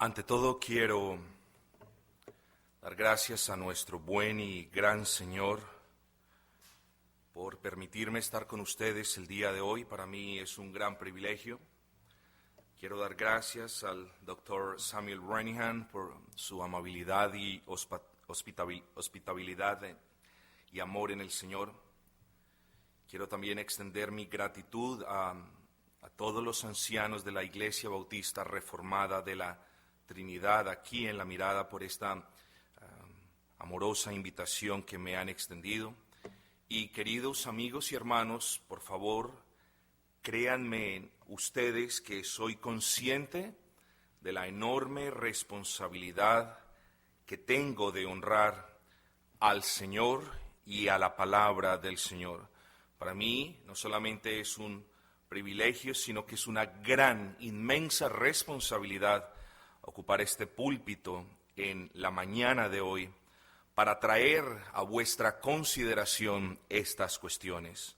Ante todo quiero dar gracias a nuestro buen y gran Señor por permitirme estar con ustedes el día de hoy. Para mí es un gran privilegio. Quiero dar gracias al Dr. Samuel Renihan por su amabilidad y hospitabilidad y amor en el Señor. Quiero también extender mi gratitud a todos los ancianos de la Iglesia Bautista Reformada de la Trinidad aquí en La Mirada por esta amorosa invitación que me han extendido. Y queridos amigos y hermanos, por favor, créanme ustedes que soy consciente de la enorme responsabilidad que tengo de honrar al Señor y a la palabra del Señor. Para mí no solamente es un privilegio, sino que es una gran, inmensa responsabilidad ocupar este púlpito en la mañana de hoy para traer a vuestra consideración estas cuestiones.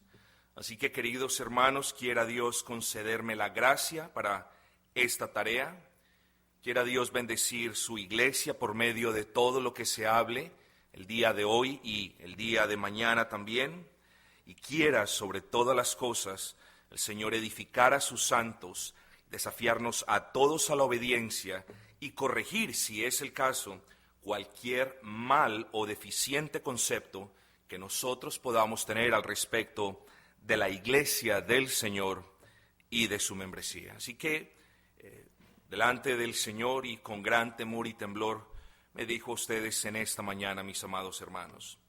Así que, queridos hermanos, quiera Dios concederme la gracia para esta tarea, quiera Dios bendecir su iglesia por medio de todo lo que se hable el día de hoy y el día de mañana también, y quiera sobre todas las cosas el Señor edificar a sus santos, desafiarnos a todos a la obediencia y corregir, si es el caso, cualquier mal o deficiente concepto que nosotros podamos tener al respecto de la iglesia del Señor y de su membresía. Así que, delante del Señor y con gran temor y temblor, me dijo a ustedes en esta mañana, mis amados hermanos.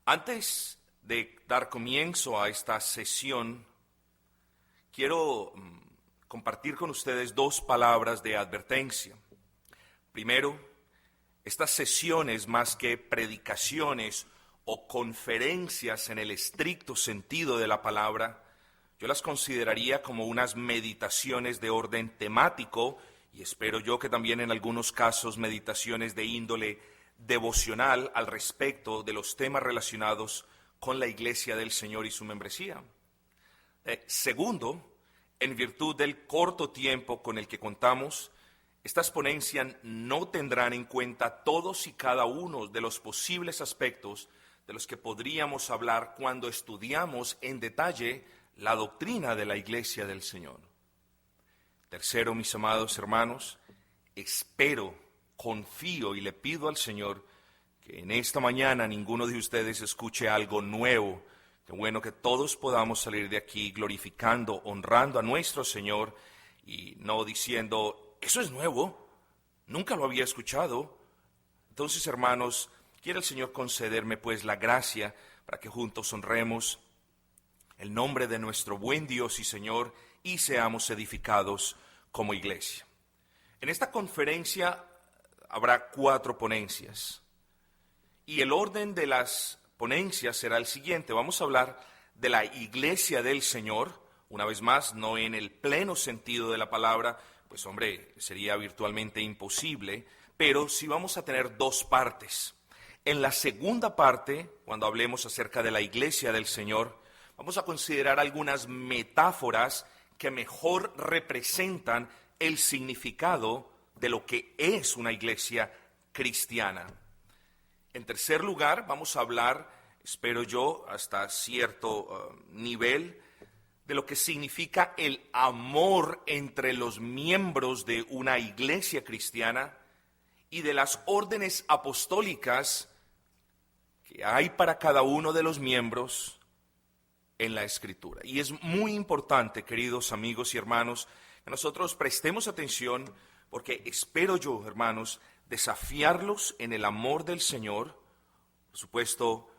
Antes de dar comienzo a esta sesión, quiero compartir con ustedes dos palabras de advertencia. Primero, estas sesiones, más que predicaciones o conferencias en el estricto sentido de la palabra, yo las consideraría como unas meditaciones de orden temático y espero yo que también en algunos casos meditaciones de índole devocional al respecto de los temas relacionados con la iglesia del Señor y su membresía. Segundo, en virtud del corto tiempo con el que contamos, estas ponencias no tendrán en cuenta todos y cada uno de los posibles aspectos de los que podríamos hablar cuando estudiamos en detalle la doctrina de la iglesia del Señor. Tercero, mis amados hermanos, espero, confío y le pido al Señor que en esta mañana ninguno de ustedes escuche algo nuevo. Qué bueno que todos podamos salir de aquí glorificando, honrando a nuestro Señor y no diciendo, eso es nuevo, nunca lo había escuchado. Entonces, hermanos, quiere el Señor concederme pues la gracia para que juntos honremos el nombre de nuestro buen Dios y Señor y seamos edificados como iglesia. En esta conferencia habrá 4 ponencias. Y el orden de las ponencias será el siguiente. Vamos a hablar de la iglesia del Señor, una vez más, no en el pleno sentido de la palabra, pues hombre, sería virtualmente imposible, pero sí vamos a tener 2 partes. En la segunda parte, cuando hablemos acerca de la iglesia del Señor, vamos a considerar algunas metáforas que mejor representan el significado de lo que es una iglesia cristiana. En tercer lugar, vamos a hablar, espero yo, hasta cierto nivel, de lo que significa el amor entre los miembros de una iglesia cristiana y de las órdenes apostólicas que hay para cada uno de los miembros en la Escritura. Y es muy importante, queridos amigos y hermanos, que nosotros prestemos atención porque espero yo, hermanos, desafiarlos en el amor del Señor, por supuesto,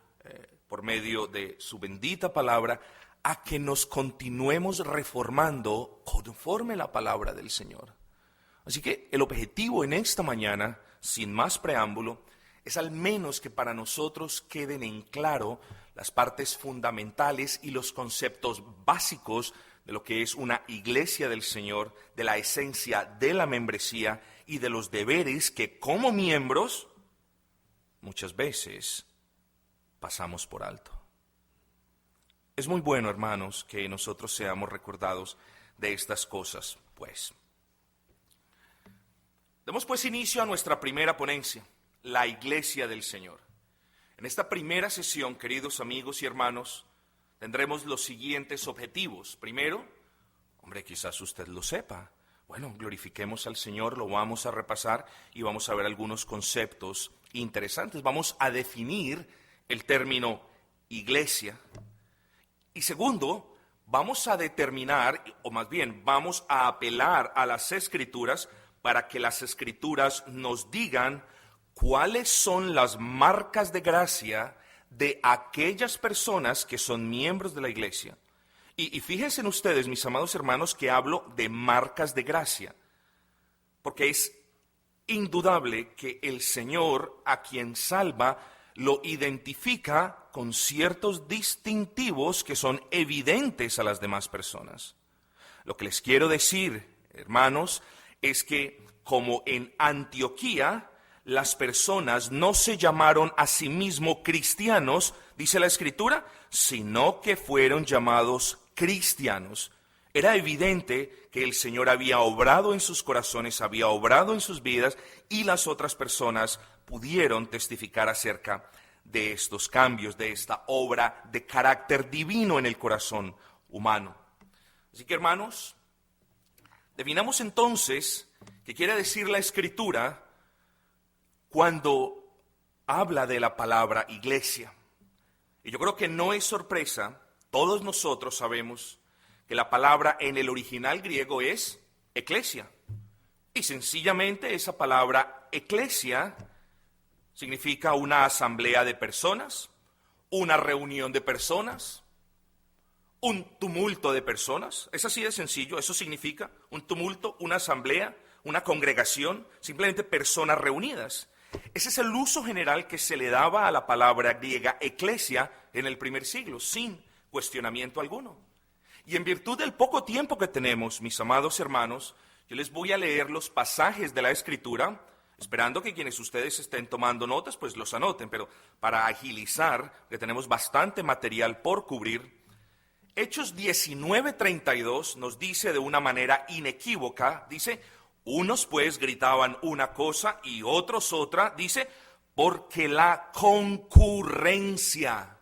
por medio de su bendita palabra, a que nos continuemos reformando conforme la palabra del Señor. Así que el objetivo en esta mañana, sin más preámbulo, es al menos que para nosotros queden en claro las partes fundamentales y los conceptos básicos de lo que es una iglesia del Señor, de la esencia de la membresía y de los deberes que como miembros muchas veces pasamos por alto. Es muy bueno, hermanos, que nosotros seamos recordados de estas cosas, pues. Demos pues inicio a nuestra primera ponencia, la Iglesia del Señor. En esta primera sesión, queridos amigos y hermanos, tendremos los siguientes objetivos. Primero, quizás usted lo sepa. Bueno, glorifiquemos al Señor, lo vamos a repasar y vamos a ver algunos conceptos interesantes. Vamos a definir el término iglesia. Y segundo, vamos a determinar, o más bien, vamos a apelar a las Escrituras para que las Escrituras nos digan cuáles son las marcas de gracia de aquellas personas que son miembros de la iglesia. Y fíjense en ustedes, mis amados hermanos, que hablo de marcas de gracia, porque es indudable que el Señor, a quien salva, lo identifica con ciertos distintivos que son evidentes a las demás personas. Lo que les quiero decir, hermanos, es que como en Antioquía, las personas no se llamaron a sí mismos cristianos, dice la Escritura, sino que fueron llamados cristianos. Era evidente que el Señor había obrado en sus corazones, había obrado en sus vidas, y las otras personas pudieron testificar acerca de estos cambios, de esta obra de carácter divino en el corazón humano. Así que, hermanos, definamos entonces qué quiere decir la Escritura cuando habla de la palabra iglesia. Y yo creo que no es sorpresa, todos nosotros sabemos que la palabra en el original griego es eclesia. Y sencillamente esa palabra eclesia significa una asamblea de personas, una reunión de personas, un tumulto de personas. Es así de sencillo, eso significa un tumulto, una asamblea, una congregación, simplemente personas reunidas. Ese es el uso general que se le daba a la palabra griega eclesia en el primer siglo, sin cuestionamiento alguno. Y en virtud del poco tiempo que tenemos, mis amados hermanos, yo les voy a leer los pasajes de la Escritura, esperando que quienes ustedes estén tomando notas, pues los anoten, pero para agilizar, que tenemos bastante material por cubrir. Hechos 19:32 nos dice de una manera inequívoca, dice: unos pues gritaban una cosa y otros otra, dice, porque la concurrencia,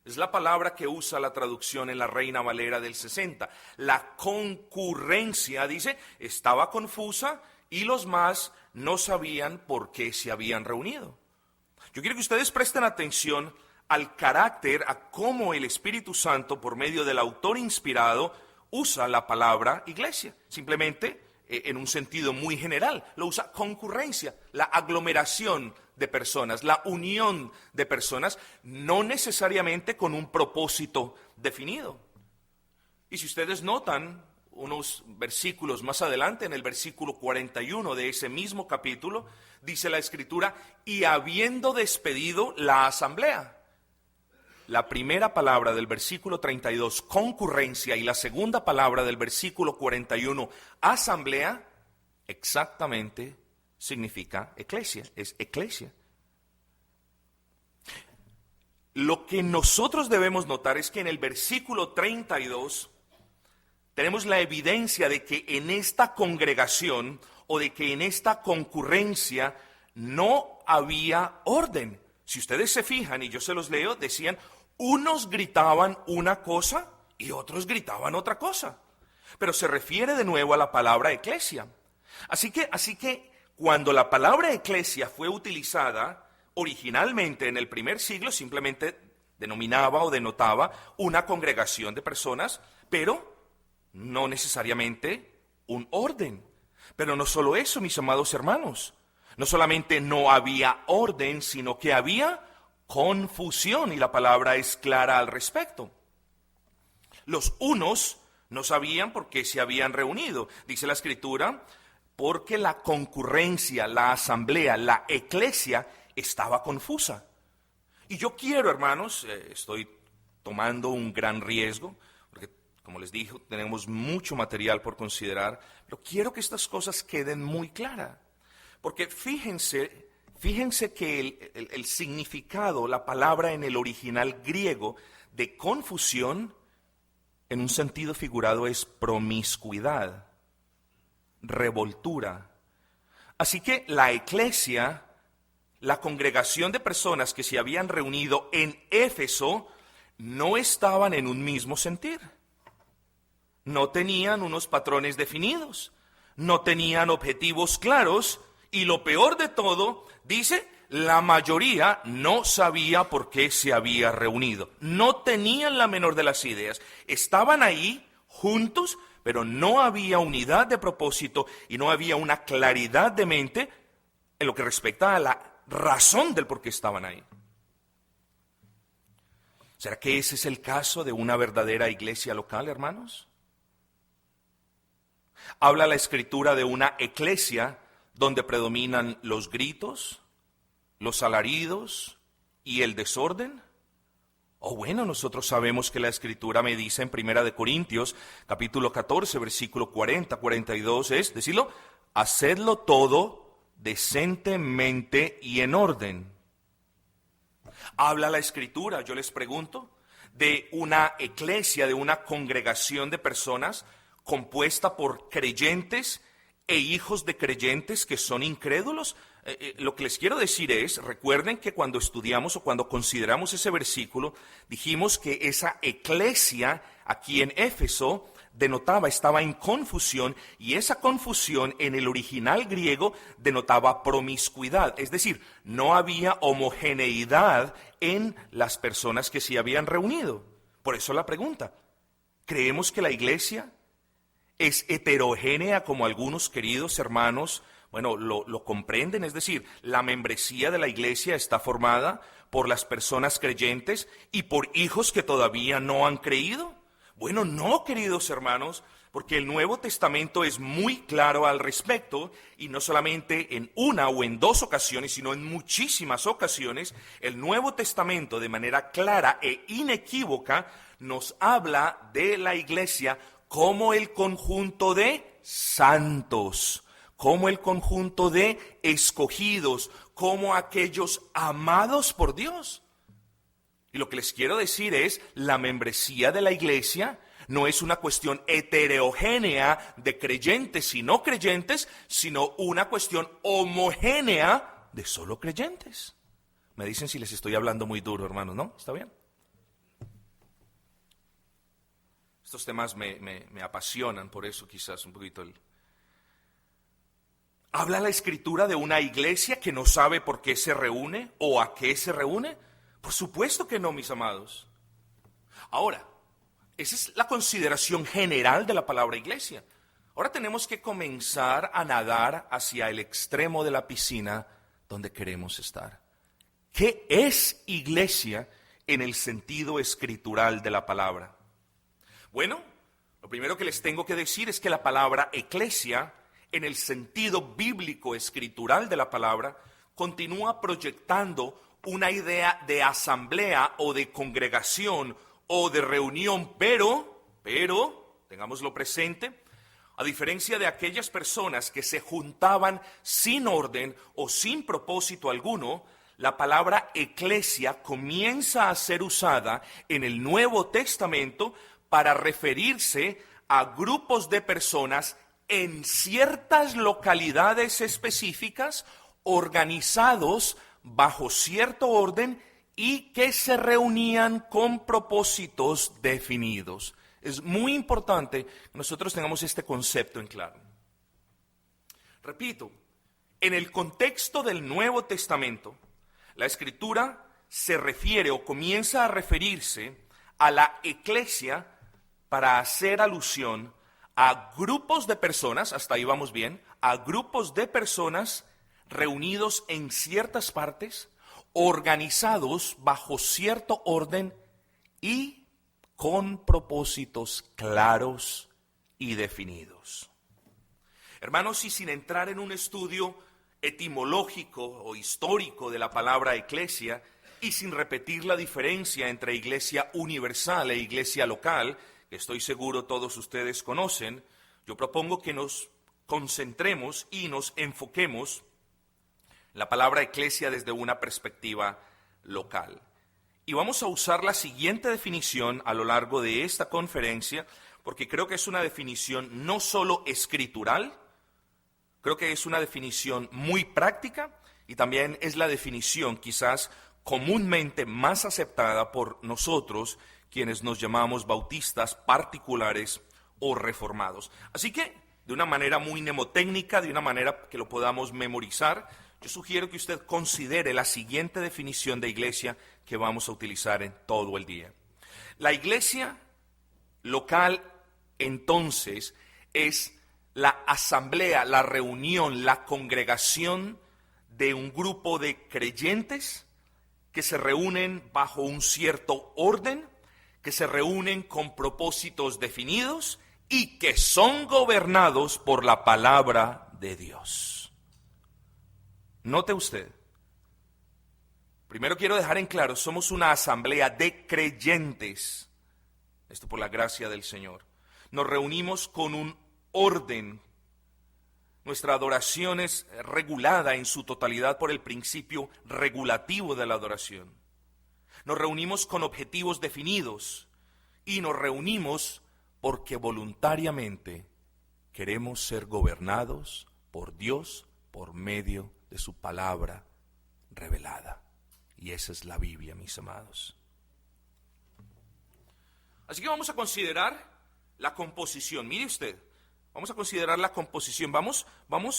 es la palabra que usa la traducción en la Reina Valera del 60, la concurrencia, dice, estaba confusa y los más no sabían por qué se habían reunido. Yo quiero que ustedes presten atención al carácter, a cómo el Espíritu Santo, por medio del autor inspirado, usa la palabra iglesia, simplemente en un sentido muy general, lo usa concurrencia, la aglomeración de personas, la unión de personas, no necesariamente con un propósito definido. Y si ustedes notan unos versículos más adelante, en el versículo 41 de ese mismo capítulo, dice la Escritura, y habiendo despedido la asamblea. La primera palabra del versículo 32, concurrencia, y la segunda palabra del versículo 41, asamblea, exactamente significa eclesia, es eclesia. Lo que nosotros debemos notar es que en el versículo 32 tenemos la evidencia de que en esta congregación o de que en esta concurrencia no había orden. Si ustedes se fijan, y yo se los leo, decían, unos gritaban una cosa y otros gritaban otra cosa. Pero se refiere de nuevo a la palabra eclesia. Así que cuando la palabra eclesia fue utilizada originalmente en el primer siglo, simplemente denominaba o denotaba una congregación de personas, pero no necesariamente un orden. Pero no solo eso, mis amados hermanos. No solamente no había orden, sino que había confusión, y la palabra es clara al respecto. Los unos no sabían por qué se habían reunido. Dice la Escritura, porque la concurrencia, la asamblea, la eclesia estaba confusa. Y yo quiero, hermanos, estoy tomando un gran riesgo, porque como les dije, tenemos mucho material por considerar, pero quiero que estas cosas queden muy claras. Porque fíjense que el significado, la palabra en el original griego de confusión, en un sentido figurado es promiscuidad, revoltura. Así que la eclesia, la congregación de personas que se habían reunido en Éfeso, no estaban en un mismo sentir. No tenían unos patrones definidos, no tenían objetivos claros y lo peor de todo, dice, la mayoría no sabía por qué se había reunido. No tenían la menor de las ideas. Estaban ahí juntos, pero no había unidad de propósito y no había una claridad de mente en lo que respecta a la razón del por qué estaban ahí. ¿Será que ese es el caso de una verdadera iglesia local, hermanos? Habla la Escritura de una eclesia donde predominan los gritos, los alaridos y el desorden. O bueno, nosotros sabemos que la Escritura me dice en 1 Corintios, capítulo 14, versículo 40, 42, es, decirlo, hacedlo todo decentemente y en orden. Habla la Escritura, yo les pregunto, de una eclesia, de una congregación de personas compuesta por creyentes e hijos de creyentes que son incrédulos. Lo que les quiero decir es, recuerden que cuando estudiamos o cuando consideramos ese versículo, dijimos que esa eclesia aquí en Éfeso denotaba, estaba en confusión, y esa confusión en el original griego denotaba promiscuidad, es decir, no había homogeneidad en las personas que se habían reunido. Por eso la pregunta, ¿creemos que la iglesia es heterogénea como algunos queridos hermanos lo comprenden? Es decir, la membresía de la iglesia está formada por las personas creyentes y por hijos que todavía no han creído. Bueno, no, queridos hermanos, porque el Nuevo Testamento es muy claro al respecto, y no solamente en una o en dos ocasiones, sino en muchísimas ocasiones, el Nuevo Testamento de manera clara e inequívoca nos habla de la iglesia como el conjunto de santos, como el conjunto de escogidos, como aquellos amados por Dios. Y lo que les quiero decir es, la membresía de la iglesia no es una cuestión heterogénea de creyentes y no creyentes, sino una cuestión homogénea de solo creyentes. Me dicen si les estoy hablando muy duro, hermanos, ¿no? ¿Está bien? Estos temas me apasionan, por eso quizás un poquito ¿Habla la Escritura de una iglesia que no sabe por qué se reúne o a qué se reúne? Por supuesto que no, mis amados. Ahora, esa es la consideración general de la palabra iglesia. Ahora tenemos que comenzar a nadar hacia el extremo de la piscina donde queremos estar. ¿Qué es iglesia en el sentido escritural de la palabra? Bueno, lo primero que les tengo que decir es que la palabra eclesia, en el sentido bíblico escritural de la palabra, continúa proyectando una idea de asamblea o de congregación o de reunión, pero, tengámoslo presente, a diferencia de aquellas personas que se juntaban sin orden o sin propósito alguno, la palabra eclesia comienza a ser usada en el Nuevo Testamento para referirse a grupos de personas en ciertas localidades específicas, organizados bajo cierto orden y que se reunían con propósitos definidos. Es muy importante que nosotros tengamos este concepto en claro. Repito, en el contexto del Nuevo Testamento, la Escritura se refiere o comienza a referirse a la eclesia para hacer alusión a grupos de personas, hasta ahí vamos bien, a grupos de personas reunidos en ciertas partes, organizados bajo cierto orden y con propósitos claros y definidos. Hermanos, y sin entrar en un estudio etimológico o histórico de la palabra eclesia, y sin repetir la diferencia entre iglesia universal e iglesia local, que estoy seguro todos ustedes conocen, yo propongo que nos concentremos y nos enfoquemos la palabra eclesia desde una perspectiva local. Y vamos a usar la siguiente definición a lo largo de esta conferencia, porque creo que es una definición no solo escritural, Creo que es una definición muy práctica y también es la definición quizás comúnmente más aceptada por nosotros, quienes nos llamamos bautistas particulares o reformados. Así que, de una manera muy mnemotécnica, de una manera que lo podamos memorizar, yo sugiero que usted considere la siguiente definición de iglesia que vamos a utilizar en todo el día. La iglesia local, entonces, es la asamblea, la reunión, la congregación de un grupo de creyentes que se reúnen bajo un cierto orden, que se reúnen con propósitos definidos y que son gobernados por la palabra de Dios. Note usted, primero quiero dejar en claro, somos una asamblea de creyentes, esto por la gracia del Señor. Nos reunimos con un orden. Nuestra adoración es regulada en su totalidad por el principio regulativo de la adoración. Nos reunimos con objetivos definidos y nos reunimos porque voluntariamente queremos ser gobernados por Dios por medio de su palabra revelada. Y esa es la Biblia, mis amados. Así que vamos a considerar la composición. Mire usted. Vamos a considerar la composición. Vamos,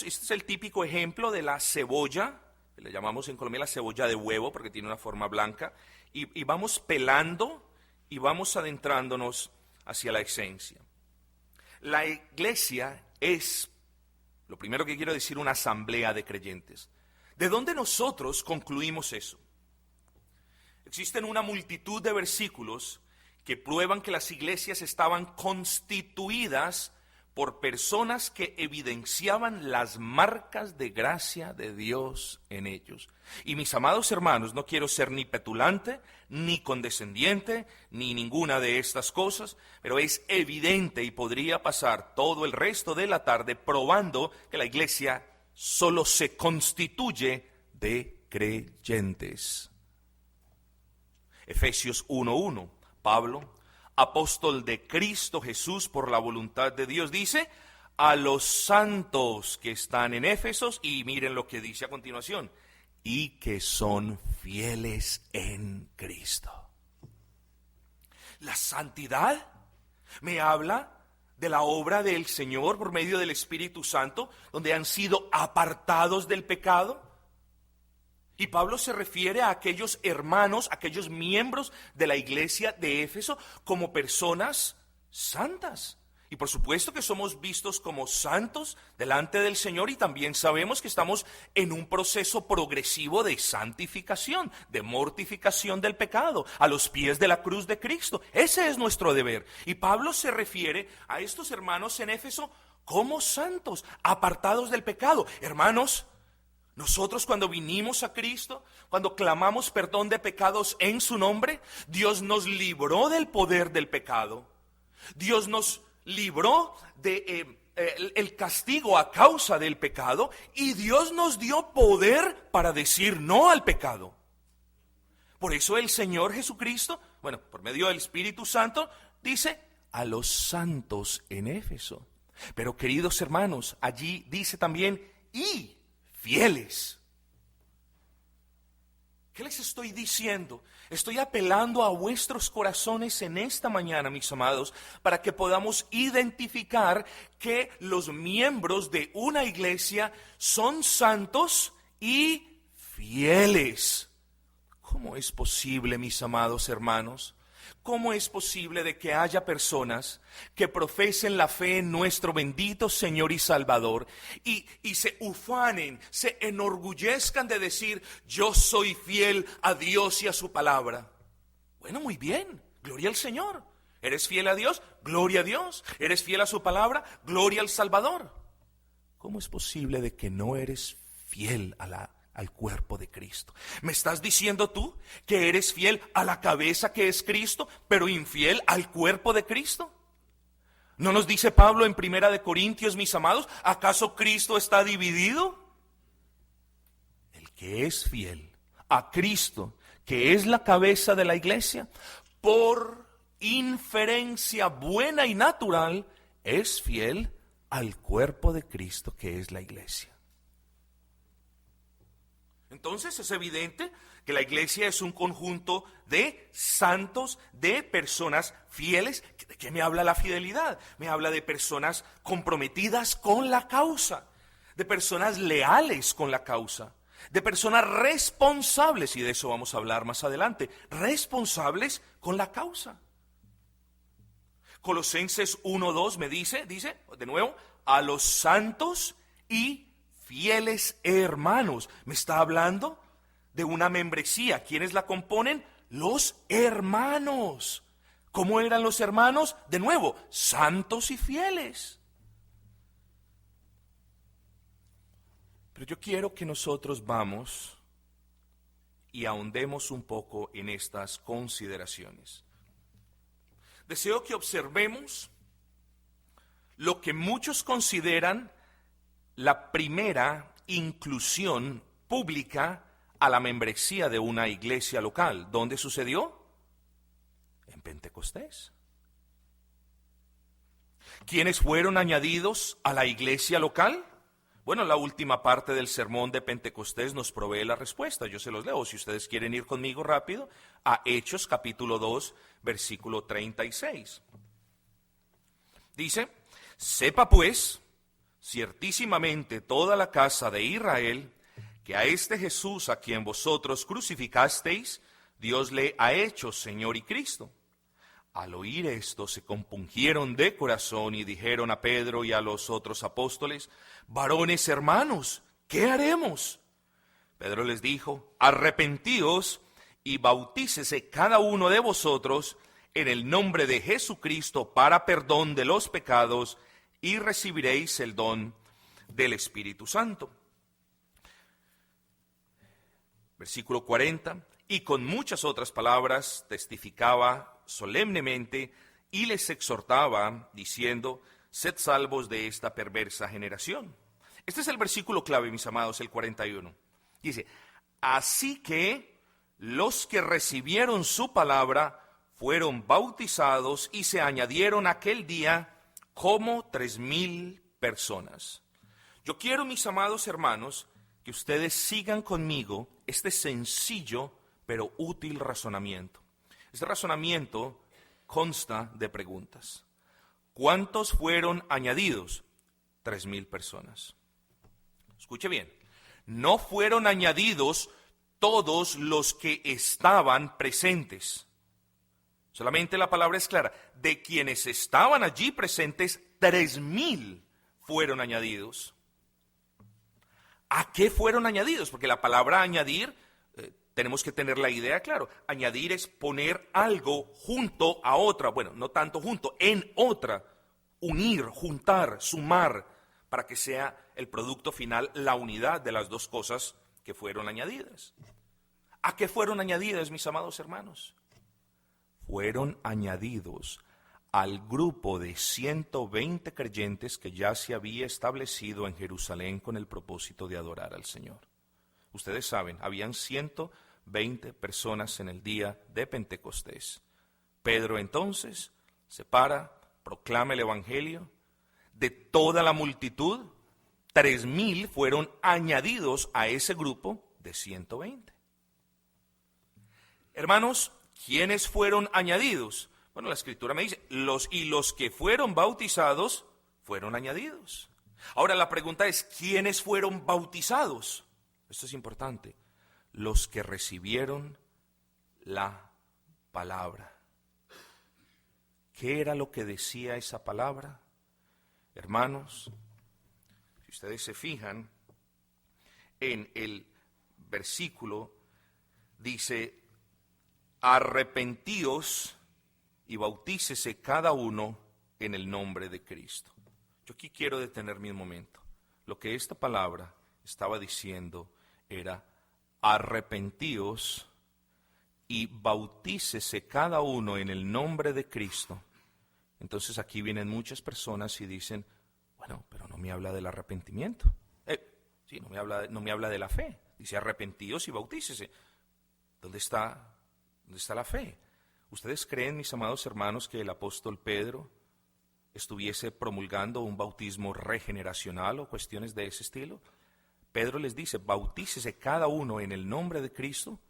este es el típico ejemplo de la cebolla, que le llamamos en Colombia la cebolla de huevo, porque tiene una forma blanca, y vamos pelando y vamos adentrándonos hacia la esencia. La iglesia es, lo primero que quiero decir, una asamblea de creyentes. ¿De dónde nosotros concluimos eso? Existen una multitud de versículos que prueban que las iglesias estaban constituidas por personas que evidenciaban las marcas de gracia de Dios en ellos. Y mis amados hermanos, no quiero ser ni petulante, ni condescendiente, ni ninguna de estas cosas, pero es evidente y podría pasar todo el resto de la tarde probando que la iglesia solo se constituye de creyentes. Efesios 1:1, Pablo, apóstol de Cristo Jesús por la voluntad de Dios, dice a los santos que están en Éfeso, y miren lo que dice a continuación, y que son fieles en Cristo. La santidad me habla de la obra del Señor por medio del Espíritu Santo, donde han sido apartados del pecado. Y Pablo se refiere a aquellos hermanos, aquellos miembros de la iglesia de Éfeso como personas santas. Y por supuesto que somos vistos como santos delante del Señor y también sabemos que estamos en un proceso progresivo de santificación, de mortificación del pecado, a los pies de la cruz de Cristo. Ese es nuestro deber. Y Pablo se refiere a estos hermanos en Éfeso como santos, apartados del pecado. Hermanos, nosotros cuando vinimos a Cristo, cuando clamamos perdón de pecados en su nombre, Dios nos libró del poder del pecado. Dios nos libró de el castigo a causa del pecado y Dios nos dio poder para decir no al pecado. Por eso el Señor Jesucristo, por medio del Espíritu Santo, dice a los santos en Éfeso. Pero queridos hermanos, allí dice también y fieles. ¿Qué les estoy diciendo? Estoy apelando a vuestros corazones en esta mañana, mis amados, para que podamos identificar que los miembros de una iglesia son santos y fieles. ¿Cómo es posible, mis amados hermanos? ¿Cómo es posible de que haya personas que profesen la fe en nuestro bendito Señor y Salvador y se ufanen, se enorgullezcan de decir, yo soy fiel a Dios y a su palabra? Bueno, muy bien, gloria al Señor. ¿Eres fiel a Dios? Gloria a Dios. ¿Eres fiel a su palabra? Gloria al Salvador. ¿Cómo es posible de que no eres fiel al cuerpo de Cristo? ¿Me estás diciendo tú que eres fiel a la cabeza que es Cristo, pero infiel al cuerpo de Cristo? ¿No nos dice Pablo en 1 Corintios, mis amados, acaso Cristo está dividido? El que es fiel a Cristo, que es la cabeza de la iglesia, por inferencia buena y natural, es fiel al cuerpo de Cristo, que es la iglesia. Entonces es evidente que la iglesia es un conjunto de santos, de personas fieles. ¿De qué me habla la fidelidad? Me habla de personas comprometidas con la causa, de personas leales con la causa, de personas responsables, y de eso vamos a hablar más adelante, responsables con la causa. Colosenses 1:2 me dice, de nuevo, a los santos y fieles hermanos. Me está hablando de una membresía. ¿Quiénes la componen? Los hermanos. ¿Cómo eran los hermanos? De nuevo, santos y fieles. Pero yo quiero que nosotros vamos y ahondemos un poco en estas consideraciones. Deseo que observemos lo que muchos consideran la primera inclusión pública a la membresía de una iglesia local. ¿Dónde sucedió? En Pentecostés. ¿Quiénes fueron añadidos a la iglesia local? Bueno, la última parte del sermón de Pentecostés nos provee la respuesta. Yo se los leo, si ustedes quieren ir conmigo rápido, a Hechos capítulo 2, versículo 36. Dice, sepa pues, ciertísimamente toda la casa de Israel, que a este Jesús a quien vosotros crucificasteis, Dios le ha hecho Señor y Cristo. Al oír esto se compungieron de corazón y dijeron a Pedro y a los otros apóstoles, varones hermanos, ¿qué haremos? Pedro les dijo, arrepentíos y bautícese cada uno de vosotros en el nombre de Jesucristo para perdón de los pecados y recibiréis el don del Espíritu Santo. Versículo 40, y con muchas otras palabras testificaba solemnemente y les exhortaba diciendo, sed salvos de esta perversa generación. Este es el versículo clave, mis amados, el 41. Dice, así que los que recibieron su palabra fueron bautizados y se añadieron aquel día como 3,000 personas. Yo quiero, mis amados hermanos, que ustedes sigan conmigo este sencillo pero útil razonamiento. Este razonamiento consta de preguntas. ¿Cuántos fueron añadidos? 3,000 personas. Escuche bien, no fueron añadidos todos los que estaban presentes. Solamente la palabra es clara. De quienes estaban allí presentes, 3,000 fueron añadidos. ¿A qué fueron añadidos? Porque la palabra añadir, tenemos que tener la idea claro. Añadir es poner algo junto a otra. Bueno, no tanto junto, en otra. Unir, juntar, sumar, para que sea el producto final la unidad de las dos cosas que fueron añadidas. ¿A qué fueron añadidas, mis amados hermanos? Fueron añadidos al grupo de 120 creyentes que ya se había establecido en Jerusalén con el propósito de adorar al Señor. Ustedes saben, habían 120 personas en el día de Pentecostés. Pedro entonces se para, proclama el Evangelio. De toda la multitud, 3,000 fueron añadidos a ese grupo de 120. Hermanos, ¿quiénes fueron añadidos? Bueno, la Escritura me dice, los que fueron bautizados fueron añadidos. Ahora la pregunta es, ¿quiénes fueron bautizados? Esto es importante. Los que recibieron la palabra. ¿Qué era lo que decía esa palabra? Hermanos, si ustedes se fijan en el versículo, dice, arrepentíos y bautícese cada uno en el nombre de Cristo. Yo aquí quiero detenerme un momento. Lo que esta palabra estaba diciendo era, arrepentíos y bautícese cada uno en el nombre de Cristo. Entonces aquí vienen muchas personas y dicen, bueno, pero no me habla del arrepentimiento. Sí, no me habla de la fe. Dice arrepentíos y bautícese. ¿Dónde está la fe? ¿Ustedes creen, mis amados hermanos, que el apóstol Pedro estuviese promulgando un bautismo regeneracional o cuestiones de ese estilo. Pedro les dice, bautícese cada uno en el nombre de Cristo,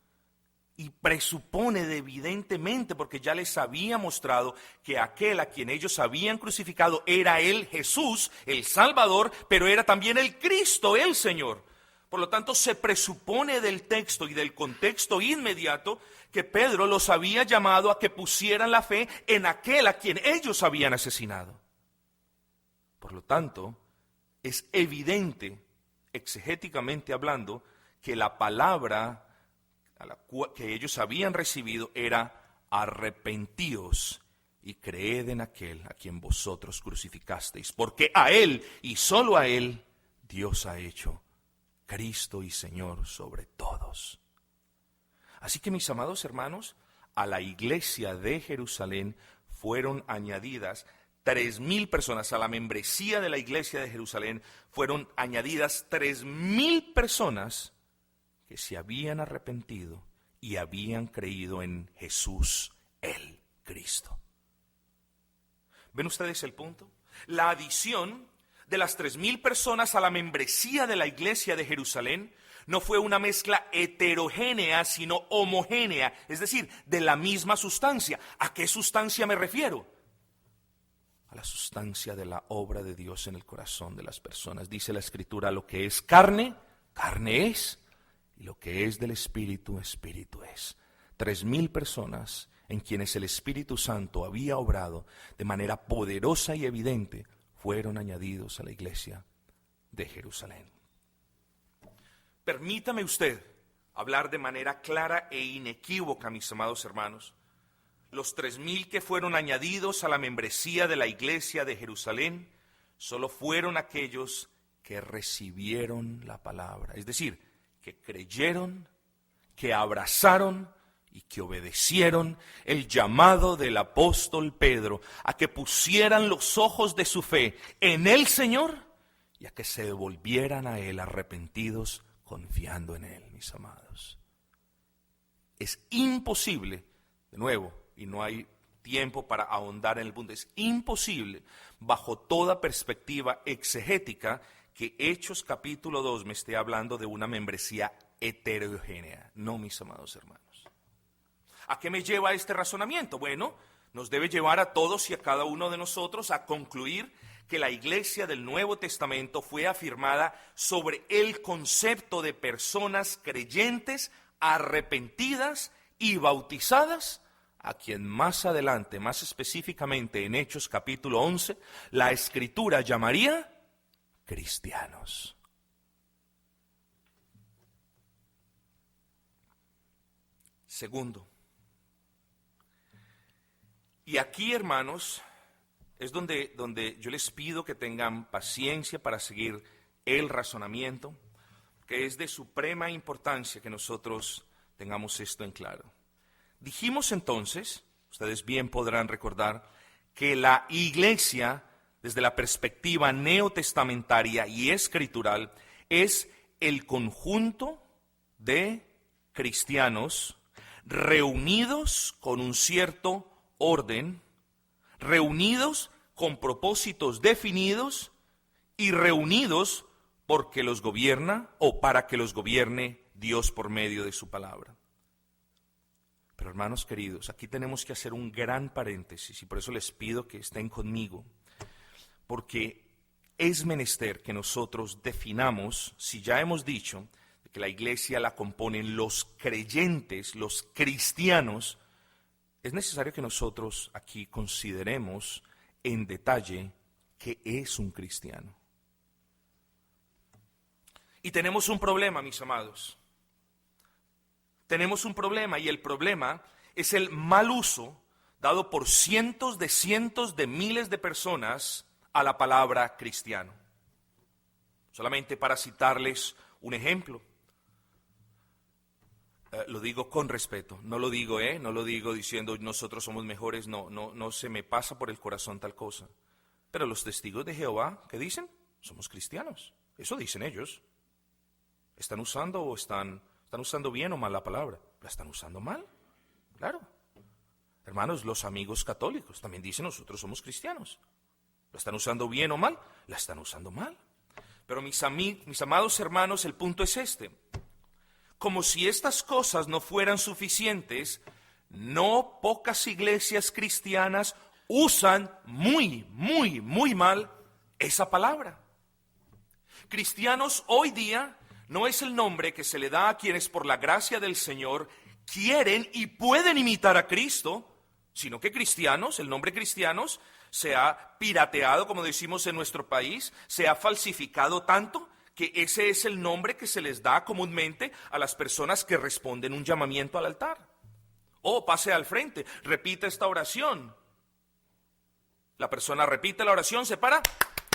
y presupone evidentemente, porque ya les había mostrado que aquel a quien ellos habían crucificado era Él, Jesús, el Salvador, pero era también el Cristo, el Señor. Por lo tanto, se presupone del texto y del contexto inmediato que Pedro los había llamado a que pusieran la fe en aquel a quien ellos habían asesinado. Por lo tanto, es evidente, exegéticamente hablando, que la palabra que ellos habían recibido era arrepentíos y creed en aquel a quien vosotros crucificasteis, porque a Él y solo a Él Dios ha hecho Cristo y Señor sobre todos. Así que, mis amados hermanos, a la iglesia de Jerusalén fueron añadidas 3,000 personas, a la membresía de la iglesia de Jerusalén fueron añadidas 3,000 personas que se habían arrepentido y habían creído en Jesús, el Cristo. ¿Ven ustedes el punto? La adición de las 3,000 personas a la membresía de la iglesia de Jerusalén no fue una mezcla heterogénea, sino homogénea, es decir, de la misma sustancia. ¿A qué sustancia me refiero? A la sustancia de la obra de Dios en el corazón de las personas. Dice la Escritura, lo que es carne, carne es, y lo que es del Espíritu, Espíritu es. 3,000 personas en quienes el Espíritu Santo había obrado de manera poderosa y evidente fueron añadidos a la iglesia de Jerusalén. Permítame usted hablar de manera clara e inequívoca, mis amados hermanos. Los 3,000 que fueron añadidos a la membresía de la iglesia de Jerusalén solo fueron aquellos que recibieron la palabra, es decir, que creyeron, que abrazaron y que obedecieron el llamado del apóstol Pedro a que pusieran los ojos de su fe en el Señor y a que se devolvieran a Él arrepentidos, confiando en Él, mis amados. Es imposible, de nuevo, y no hay tiempo para ahondar en el punto, es imposible, bajo toda perspectiva exegética, que Hechos capítulo 2 me esté hablando de una membresía heterogénea. No, mis amados hermanos. ¿A qué me lleva este razonamiento? Bueno, nos debe llevar a todos y a cada uno de nosotros a concluir que la iglesia del Nuevo Testamento fue afirmada sobre el concepto de personas creyentes, arrepentidas y bautizadas, a quien más adelante, más específicamente en Hechos capítulo 11, la Escritura llamaría cristianos. Segundo, y aquí, hermanos, es donde yo les pido que tengan paciencia para seguir el razonamiento, que es de suprema importancia que nosotros tengamos esto en claro. Dijimos entonces, ustedes bien podrán recordar, que la iglesia, desde la perspectiva neotestamentaria y escritural, es el conjunto de cristianos reunidos con un cierto orden, reunidos con propósitos definidos y reunidos porque los gobierna o para que los gobierne Dios por medio de su palabra. Pero hermanos queridos, aquí tenemos que hacer un gran paréntesis y por eso les pido que estén conmigo, porque es menester que nosotros definamos, si ya hemos dicho que la iglesia la componen los creyentes, los cristianos, es necesario que nosotros aquí consideremos en detalle qué es un cristiano. Y tenemos un problema, mis amados. Tenemos un problema, y el problema es el mal uso dado por cientos de miles de personas a la palabra cristiano. Solamente para citarles un ejemplo. Lo digo con respeto, no lo digo diciendo nosotros somos mejores, no se me pasa por el corazón tal cosa. Pero los testigos de Jehová, ¿qué dicen? Somos cristianos, eso dicen ellos. ¿Están usando bien o mal la palabra? ¿La están usando mal? Claro. Hermanos, los amigos católicos también dicen nosotros somos cristianos. ¿Lo están usando bien o mal? La están usando mal. Pero mis amados hermanos, el punto es este. Como si estas cosas no fueran suficientes, no pocas iglesias cristianas usan muy mal esa palabra. Cristianos hoy día no es el nombre que se le da a quienes por la gracia del Señor quieren y pueden imitar a Cristo, sino que cristianos, el nombre cristianos, se ha pirateado, como decimos en nuestro país, se ha falsificado tanto que ese es el nombre que se les da comúnmente a las personas que responden un llamamiento al altar. Pase al frente, repita esta oración. La persona repite la oración, se para,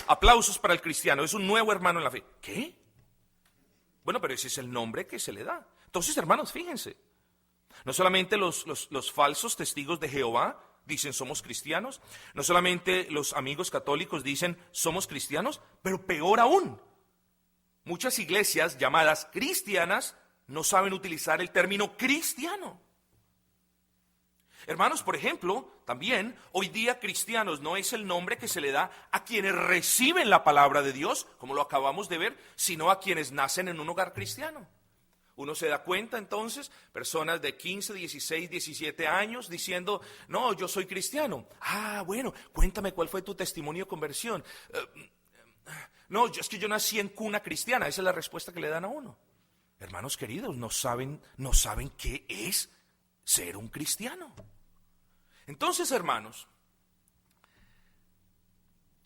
aplausos para el cristiano, es un nuevo hermano en la fe. ¿Qué? Bueno, pero ese es el nombre que se le da. Entonces, hermanos, fíjense, no solamente los falsos testigos de Jehová dicen somos cristianos, no solamente los amigos católicos dicen somos cristianos, pero peor aún, muchas iglesias llamadas cristianas no saben utilizar el término cristiano. Hermanos, por ejemplo, también hoy día cristianos no es el nombre que se le da a quienes reciben la palabra de Dios, como lo acabamos de ver, sino a quienes nacen en un hogar cristiano. Uno se da cuenta entonces, personas de 15, 16, 17 años diciendo, no, yo soy cristiano. Bueno, cuéntame cuál fue tu testimonio de conversión. No, es que yo nací en cuna cristiana, esa es la respuesta que le dan a uno. Hermanos queridos, no saben qué es ser un cristiano. Entonces, hermanos,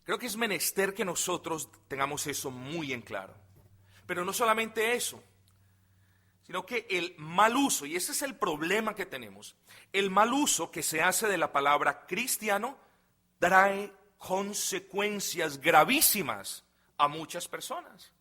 creo que es menester que nosotros tengamos eso muy en claro. Pero no solamente eso, sino que el mal uso, y ese es el problema que tenemos, el mal uso que se hace de la palabra cristiano trae consecuencias gravísimas a muchas personas.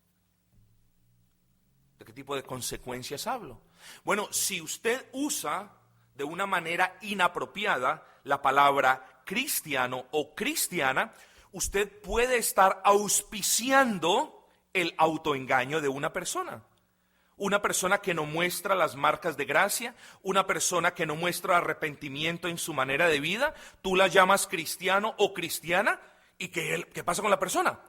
¿De qué tipo de consecuencias hablo? Bueno, si usted usa de una manera inapropiada la palabra cristiano o cristiana, usted puede estar auspiciando el autoengaño de una persona. Una persona que no muestra las marcas de gracia, una persona que no muestra arrepentimiento en su manera de vida, tú la llamas cristiano o cristiana, ¿y qué pasa con la persona?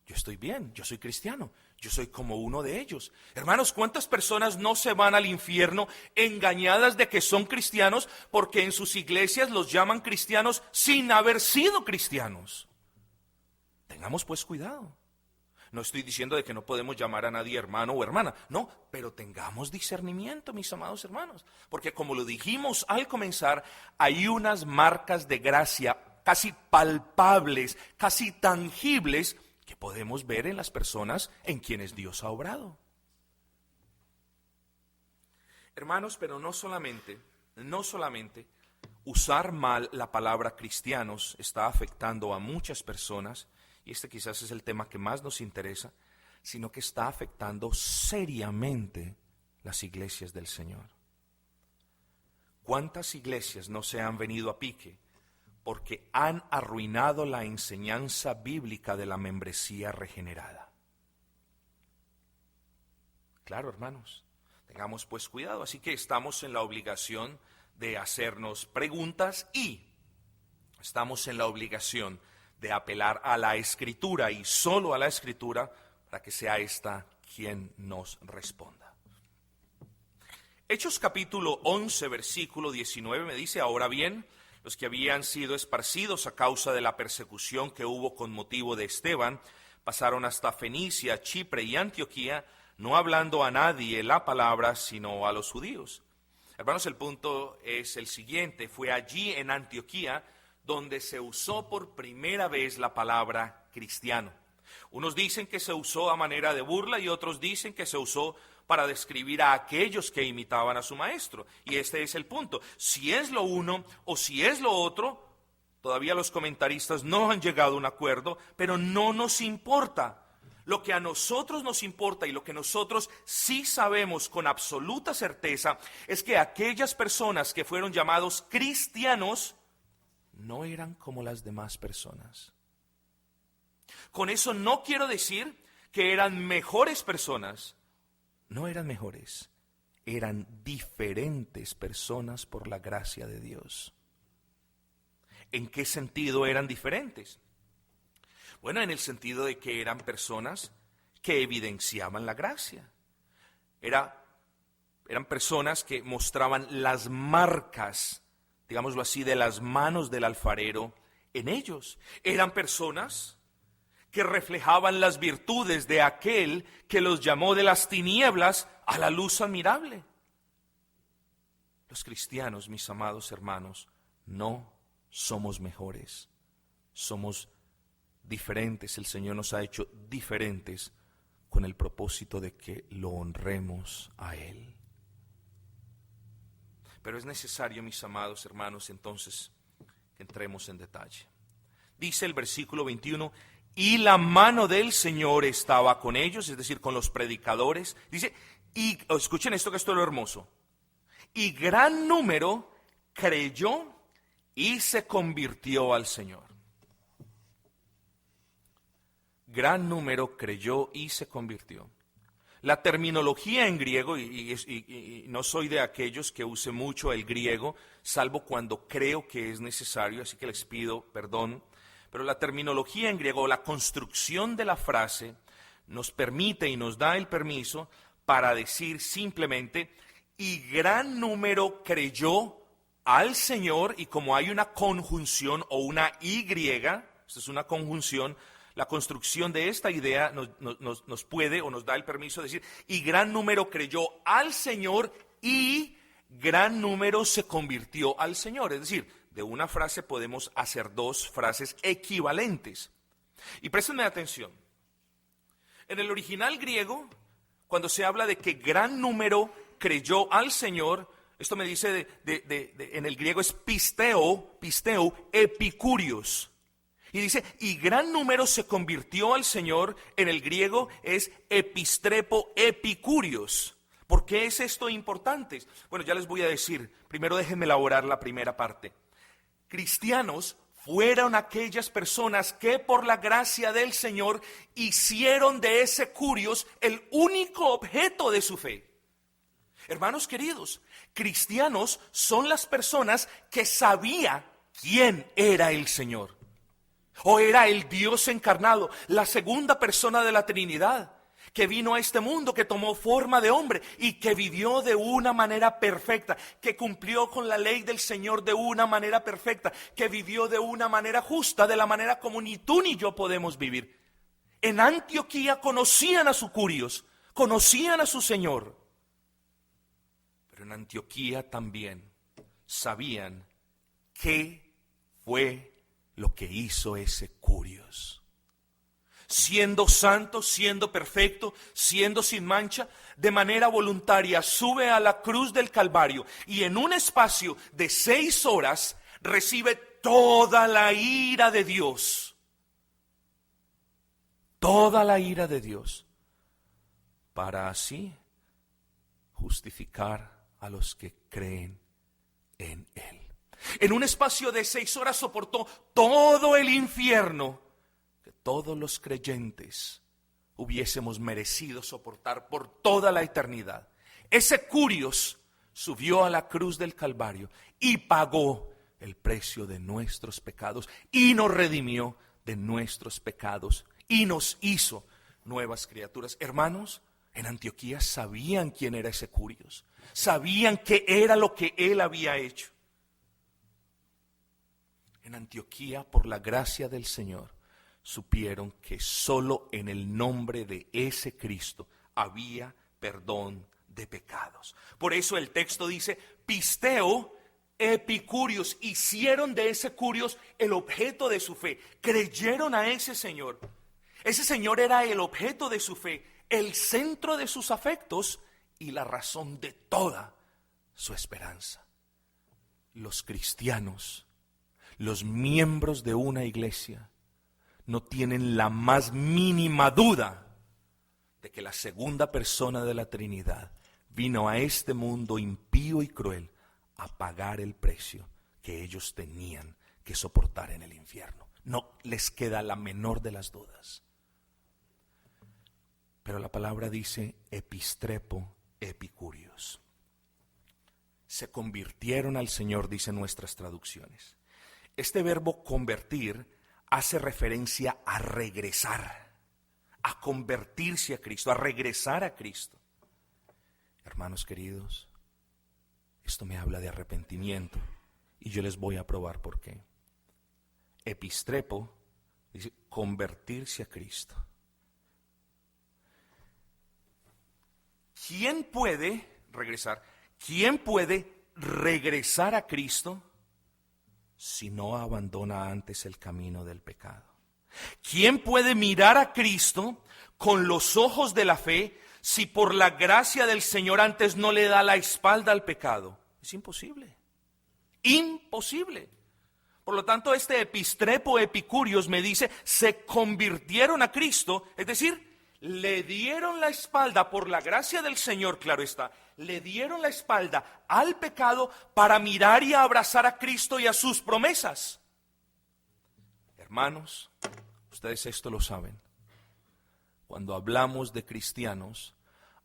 Yo estoy bien, yo soy cristiano, yo soy como uno de ellos. Hermanos, ¿cuántas personas no se van al infierno engañadas de que son cristianos porque en sus iglesias los llaman cristianos sin haber sido cristianos? Tengamos pues cuidado. No estoy diciendo de que no podemos llamar a nadie hermano o hermana, no, pero tengamos discernimiento, mis amados hermanos, porque como lo dijimos al comenzar, hay unas marcas de gracia casi palpables, casi tangibles, que podemos ver en las personas en quienes Dios ha obrado. Hermanos, pero no solamente usar mal la palabra cristianos está afectando a muchas personas, y este quizás es el tema que más nos interesa, sino que está afectando seriamente las iglesias del Señor. ¿Cuántas iglesias no se han venido a pique porque han arruinado la enseñanza bíblica de la membresía regenerada? Claro, hermanos, tengamos pues cuidado. Así que estamos en la obligación de hacernos preguntas y estamos en la obligación de apelar a la Escritura y solo a la Escritura para que sea esta quien nos responda. Hechos capítulo 11, versículo 19 me dice, ahora bien, los que habían sido esparcidos a causa de la persecución que hubo con motivo de Esteban, pasaron hasta Fenicia, Chipre y Antioquía, no hablando a nadie la palabra, sino a los judíos. Hermanos, el punto es el siguiente, fue allí en Antioquía donde se usó por primera vez la palabra cristiano. Unos dicen que se usó a manera de burla y otros dicen que se usó para describir a aquellos que imitaban a su maestro. Y este es el punto. Si es lo uno o si es lo otro, todavía los comentaristas no han llegado a un acuerdo, pero no nos importa. Lo que a nosotros nos importa y lo que nosotros sí sabemos con absoluta certeza es que aquellas personas que fueron llamados cristianos no eran como las demás personas. Con eso no quiero decir que eran mejores personas. No eran mejores, eran diferentes personas por la gracia de Dios. ¿En qué sentido eran diferentes? Bueno, en el sentido de que eran personas que evidenciaban la gracia. Eran personas que mostraban las marcas, digámoslo así, de las manos del alfarero en ellos. Eran personas que reflejaban las virtudes de aquel que los llamó de las tinieblas a la luz admirable. Los cristianos, mis amados hermanos, no somos mejores, somos diferentes. El Señor nos ha hecho diferentes con el propósito de que lo honremos a Él. Pero es necesario, mis amados hermanos, entonces, que entremos en detalle. Dice el versículo 21, y la mano del Señor estaba con ellos, es decir, con los predicadores. Dice, y escuchen esto, que esto es lo hermoso. Y gran número creyó y se convirtió al Señor. Gran número creyó y se convirtió. La terminología en griego, y no soy de aquellos que use mucho el griego, salvo cuando creo que es necesario, así que les pido perdón, pero la terminología en griego, la construcción de la frase, nos permite y nos da el permiso para decir simplemente, y gran número creyó al Señor, y como hay una conjunción o una Y, esta es una conjunción, la construcción de esta idea nos puede o nos da el permiso de decir, y gran número creyó al Señor y gran número se convirtió al Señor. Es decir, de una frase podemos hacer dos frases equivalentes. Y préstenme atención. En el original griego, cuando se habla de que gran número creyó al Señor, esto me dice en el griego es pisteo epicurios. Y dice, y gran número se convirtió al Señor, en el griego es epistrepo epicurios. ¿Por qué es esto importante? Bueno, ya les voy a decir, primero déjenme elaborar la primera parte. Cristianos fueron aquellas personas que por la gracia del Señor hicieron de ese curios el único objeto de su fe. Hermanos queridos, cristianos son las personas que sabían quién era el Señor. O era el Dios encarnado, la segunda persona de la Trinidad, que vino a este mundo, que tomó forma de hombre y que vivió de una manera perfecta, que cumplió con la ley del Señor de una manera perfecta, que vivió de una manera justa, de la manera como ni tú ni yo podemos vivir. En Antioquía conocían a su curios, conocían a su Señor, pero en Antioquía también sabían qué fue lo que hizo ese curios. Siendo santo, siendo perfecto, siendo sin mancha, de manera voluntaria sube a la cruz del Calvario y en un espacio de 6 horas recibe toda la ira de Dios. Toda la ira de Dios, para así justificar a los que creen en Él. En un espacio de 6 horas soportó todo el infierno que todos los creyentes hubiésemos merecido soportar por toda la eternidad. Ese curios subió a la cruz del Calvario y pagó el precio de nuestros pecados y nos redimió de nuestros pecados y nos hizo nuevas criaturas. Hermanos, en Antioquía sabían quién era ese curios, sabían qué era lo que él había hecho. En Antioquía, por la gracia del Señor, supieron que solo en el nombre de ese Cristo había perdón de pecados. Por eso el texto dice, pisteo epicurios, hicieron de ese curios el objeto de su fe, creyeron a ese Señor. Ese Señor era el objeto de su fe, el centro de sus afectos y la razón de toda su esperanza. Los cristianos, los miembros de una iglesia, no tienen la más mínima duda de que la segunda persona de la Trinidad vino a este mundo impío y cruel a pagar el precio que ellos tenían que soportar en el infierno. No les queda la menor de las dudas. Pero la palabra dice epistrepo epicurios. Se convirtieron al Señor, dicen nuestras traducciones. este verbo convertir hace referencia a regresar, a convertirse a Cristo, a regresar a Cristo. Hermanos queridos, esto me habla de arrepentimiento y yo les voy a probar por qué. Epistrepo dice convertirse a Cristo. ¿Quién puede regresar? ¿Quién puede regresar a Cristo si no abandona antes el camino del pecado? ¿Quién puede mirar a Cristo con los ojos de la fe si por la gracia del Señor antes no le da la espalda al pecado? Es imposible. Imposible. Por lo tanto, este epistrepo epicúreos me dice, se convirtieron a Cristo, es decir, le dieron la espalda por la gracia del Señor, claro está, le dieron la espalda al pecado para mirar y abrazar a Cristo y a sus promesas. Hermanos, ustedes esto lo saben. Cuando hablamos de cristianos,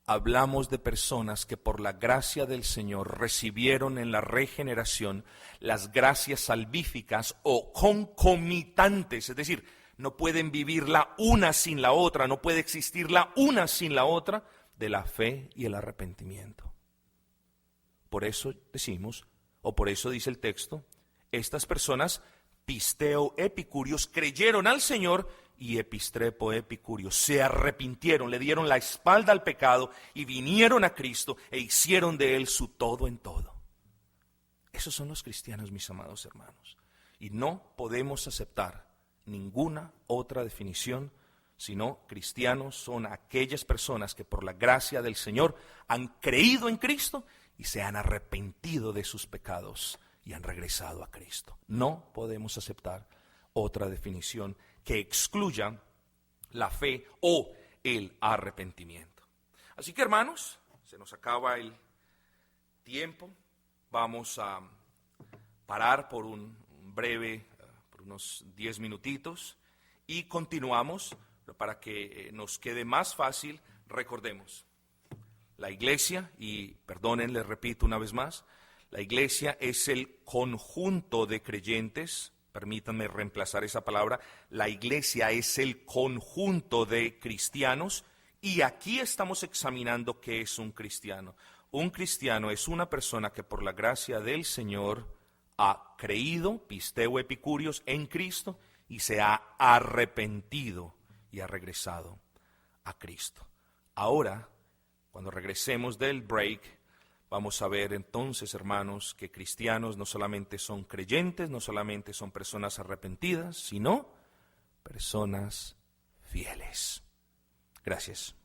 hablamos de personas que por la gracia del Señor recibieron en la regeneración las gracias salvíficas o concomitantes, es decir, no pueden vivir la una sin la otra, no puede existir la una sin la otra, de la fe y el arrepentimiento. Por eso decimos, o por eso dice el texto, estas personas, pisteo epicúreos, creyeron al Señor, y epistrepo epicúreos, se arrepintieron, le dieron la espalda al pecado y vinieron a Cristo e hicieron de Él su todo en todo. Esos son los cristianos, mis amados hermanos. Y no podemos aceptar ninguna otra definición, sino cristianos son aquellas personas que por la gracia del Señor han creído en Cristo y se han arrepentido de sus pecados y han regresado a Cristo. No podemos aceptar otra definición que excluya la fe o el arrepentimiento. Así que, hermanos, se nos acaba el tiempo. Vamos a parar por por unos 10 minutitos y continuamos, pero para que nos quede más fácil, recordemos. La iglesia, y perdonen, les repito una vez más, la iglesia es el conjunto de creyentes. Permítanme reemplazar esa palabra. La iglesia es el conjunto de cristianos y aquí estamos examinando qué es un cristiano. Un cristiano es una persona que por la gracia del Señor ha creído, pisteo epicúreos, en Cristo y se ha arrepentido y ha regresado a Cristo. Ahora, cuando regresemos del break, vamos a ver entonces, hermanos, que cristianos no solamente son creyentes, no solamente son personas arrepentidas, sino personas fieles. Gracias.